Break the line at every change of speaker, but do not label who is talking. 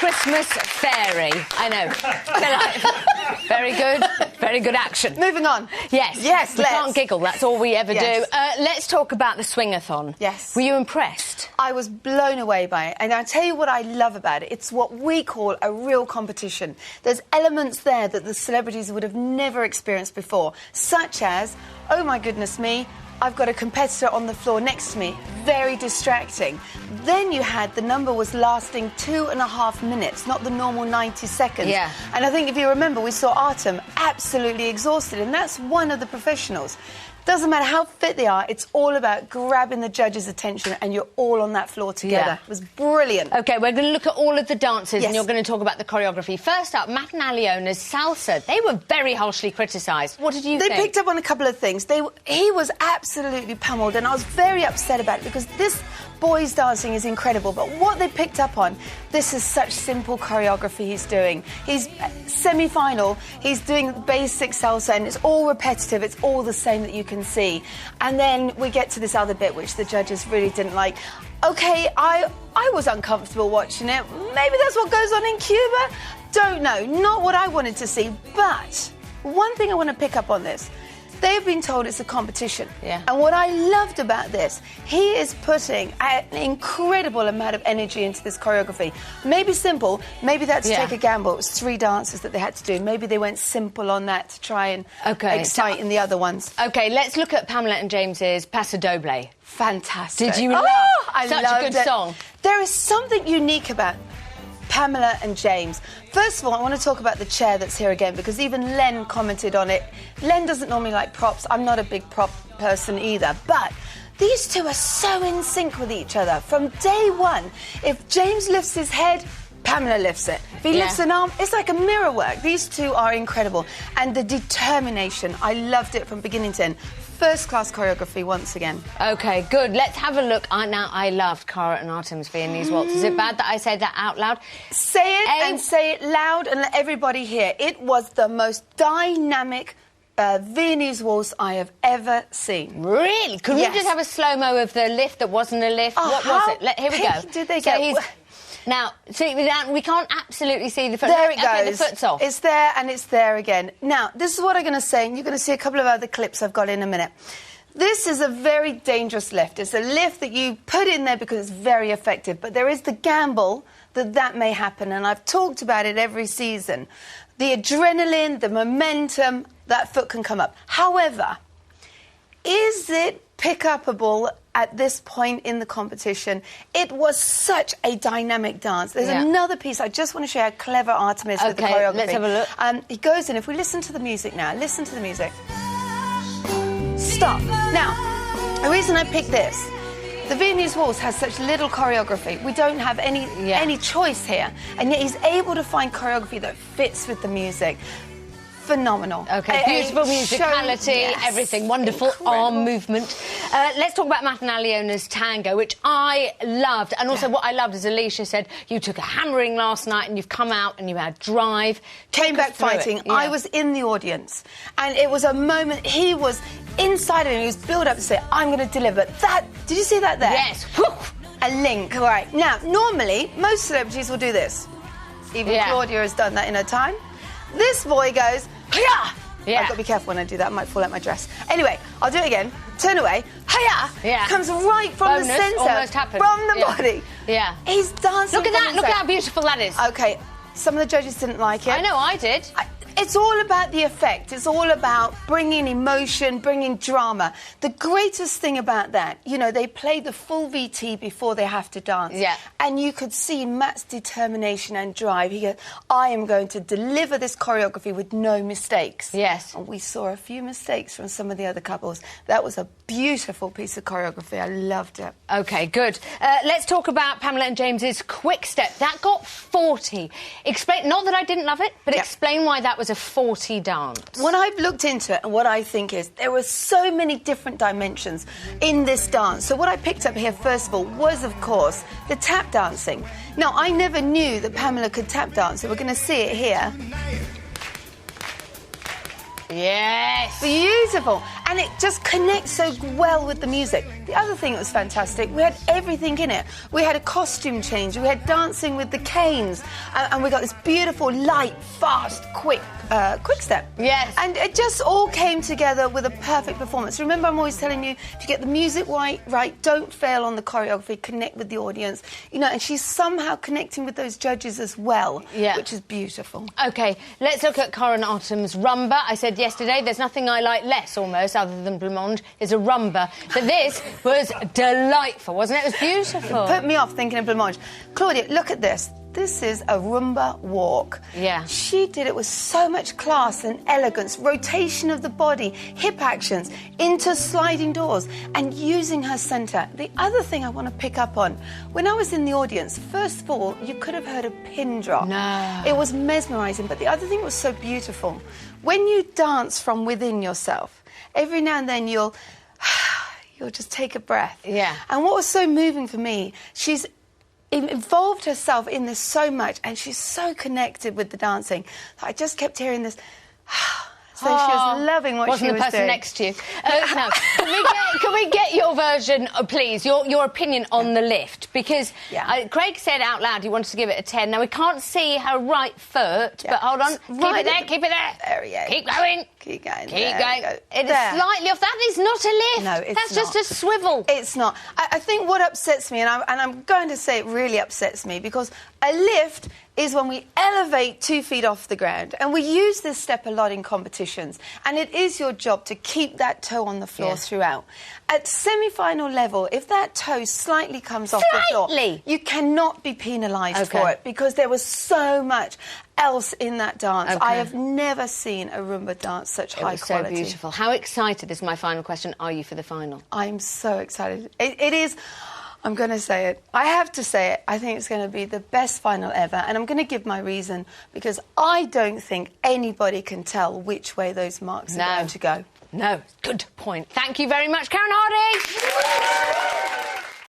Christmas fairy. I know. Very good. Very good action.
Moving on.
Yes.
Yes,
we can't giggle. That's all we ever do. Let's talk about the swing-a-thon.
Yes.
Were you impressed?
I was blown away by it. And I'll tell you what I love about it. It's what we call a real competition. There's elements there that the celebrities would have never experienced before, such as, oh my goodness me, I've got a competitor on the floor next to me. Very distracting. Then you had the number was lasting 2.5 minutes, not the normal 90 seconds.
Yeah.
And I think if you remember, we saw Artem absolutely exhausted, and that's one of the professionals. Doesn't matter how fit they are, it's all about grabbing the judge's attention and you're all on that floor together.
Yeah.
It was brilliant.
OK, we're going to look at all of the dances
Yes.
and you're going to talk about the choreography. First up, Matanaliona's Salsa. They were very harshly criticised. What did you think?
They picked up on a couple of things. He was absolutely pummeled, and I was very upset about it because this boy's dancing is incredible, but what they picked up on, this is such simple choreography he's doing. He's semi-final, he's doing basic salsa, and it's all repetitive, it's all the same that you can see. And then we get to this other bit which the judges really didn't like. OK, I was uncomfortable watching it. Maybe that's what goes on in Cuba. Don't know. Not what I wanted to see. But one thing I want to pick up on this. They've been told it's a competition.
Yeah.
And what I loved about this, he is putting an incredible amount of energy into this choreography. Maybe simple, maybe that's to take a gamble. It was 3 dances that they had to do. Maybe they went simple on that to try and excite in the other ones.
OK, let's look at Pamela and James's Paso Doble.
Fantastic.
Did you love
I
such
loved
a good song?
There is something unique about Pamela and James. First of all, I want to talk about the chair that's here again, because even Len commented on it. Len doesn't normally like props. I'm not a big prop person either, but these two are so in sync with each other. From day one, if James lifts his head, Pamela lifts it. If he lifts an arm, it's like a mirror work. These two are incredible. And the determination, I loved it from beginning to end. First-class choreography once again. OK,
good. Let's have a look. Now, I loved Cara and Artem's Viennese Waltz. Is it bad that I said that out loud?
Say it and say it loud and let everybody hear. It was the most dynamic Viennese Waltz I have ever seen.
Really? Could we just have a slow-mo of the lift that wasn't a lift? What was it? Here we go.
Did they get...
Now, see, we can't absolutely see the foot.
There it goes.
The foot's off.
It's there and it's there again. Now, this is what I'm going to say, and you're going to see a couple of other clips I've got in a minute. This is a very dangerous lift. It's a lift that you put in there because it's very effective, but there is the gamble that may happen, and I've talked about it every season. The adrenaline, the momentum, that foot can come up. However, is it pick-upable at this point in the competition? It was such a dynamic dance. There's another piece. I just want to show you how clever Artem is with the choreography.
Let's have a look.
He goes in. If we listen to the music now, listen to the music. Stop. Now, the reason I picked this, the Viennese Waltz has such little choreography. We don't have any choice here. And yet he's able to find choreography that fits with the music. Phenomenal.
OK, beautiful musicality, everything, wonderful arm movement. Let's talk about Matanaliona's Tango, which I loved. And also what I loved is Alicia said, you took a hammering last night and you've come out and you had drive.
Came back fighting. I was in the audience. And it was a moment, he was inside of him, he was built up to say, I'm going to deliver. That, did you see that there?
Yes.
A link, all right. Now, normally, most celebrities will do this. Even Claudia has done that in her time. This boy goes, hiya! I've got to be careful when I do that, I might fall out my dress. Anyway, I'll do it again. Turn away, hiya! Comes right from the centre,
almost happened.
from the body.
Yeah.
He's dancing.
Look at that, look at how beautiful that is.
OK, some of the judges didn't like it.
I know, I did.
It's all about the effect. It's all about bringing emotion, bringing drama. The greatest thing about that, you know, they play the full VT before they have to dance.
Yeah.
And you could see Matt's determination and drive. He goes, I am going to deliver this choreography with no mistakes.
Yes.
And we saw a few mistakes from some of the other couples. That was a beautiful piece of choreography. I loved it. OK, good. Let's talk about Pamela and James's Quickstep. That got 40. Explain, not that I didn't love it, but explain why that was a 40 dance. When I've looked into it, and what I think is there were so many different dimensions in this dance. So what I picked up here, first of all, was, of course, the tap dancing. Now, I never knew that Pamela could tap dance, so we're going to see it here. Yes! Beautiful. and it just connects so well with the music. The other thing that was fantastic, we had everything in it. We had a costume change, we had dancing with the canes, and we got this beautiful, light, fast, quick Quickstep.
Yes.
And it just all came together with a perfect performance. Remember, I'm always telling you, if you get the music right, don't fail on the choreography, connect with the audience. You know, and she's somehow connecting with those judges as well, which is beautiful.
OK, let's look at Corin Ottom's Rumba. I said yesterday, there's nothing I like less, almost, other than blancmange, is a Rumba. But this was delightful, wasn't it? It was beautiful.
It put me off thinking of blancmange. Claudia, look at this. This is a Rumba walk.
Yeah.
She did it with so much class and elegance, rotation of the body, hip actions, into sliding doors, and using her centre. The other thing I want to pick up on, when I was in the audience, first of all, you could have heard a pin drop.
No.
It was mesmerising, but the other thing was so beautiful. When you dance from within yourself, every now and then you'll just take a breath.
Yeah.
And what was so moving for me, she's involved herself in this so much, and she's so connected with the dancing that I just kept hearing this. So she was loving what she was doing.
Wasn't the person next to you. No. Can we get your version, please, your opinion on the lift? Because Craig said out loud he wanted to give it a 10. Now, we can't see her right foot, but hold on. Keep it there.
There we go.
Keep going.
Keep going.
Keep going. It is slightly off. That is not a lift.
No, it's
That's
not.
just a swivel.
It's not. I think what upsets me, and I'm going to say it really upsets me, because a lift is when we elevate 2 feet off the ground, and we use this step a lot in competitions, and it is your job to keep that toe on the floor throughout. At semi-final level, if that toe slightly comes off the floor, you cannot be penalised for it, because there was so much else in that dance. I have never seen a Rumba dance such high quality.
So beautiful. How excited, this is my final question, are you for the final?
I'm so excited. It is... I'm going to say it. I have to say it. I think it's going to be the best final ever, and I'm going to give my reason, because I don't think anybody can tell which way those marks are going to go.
No, good point. Thank you very much, Karen Hardy.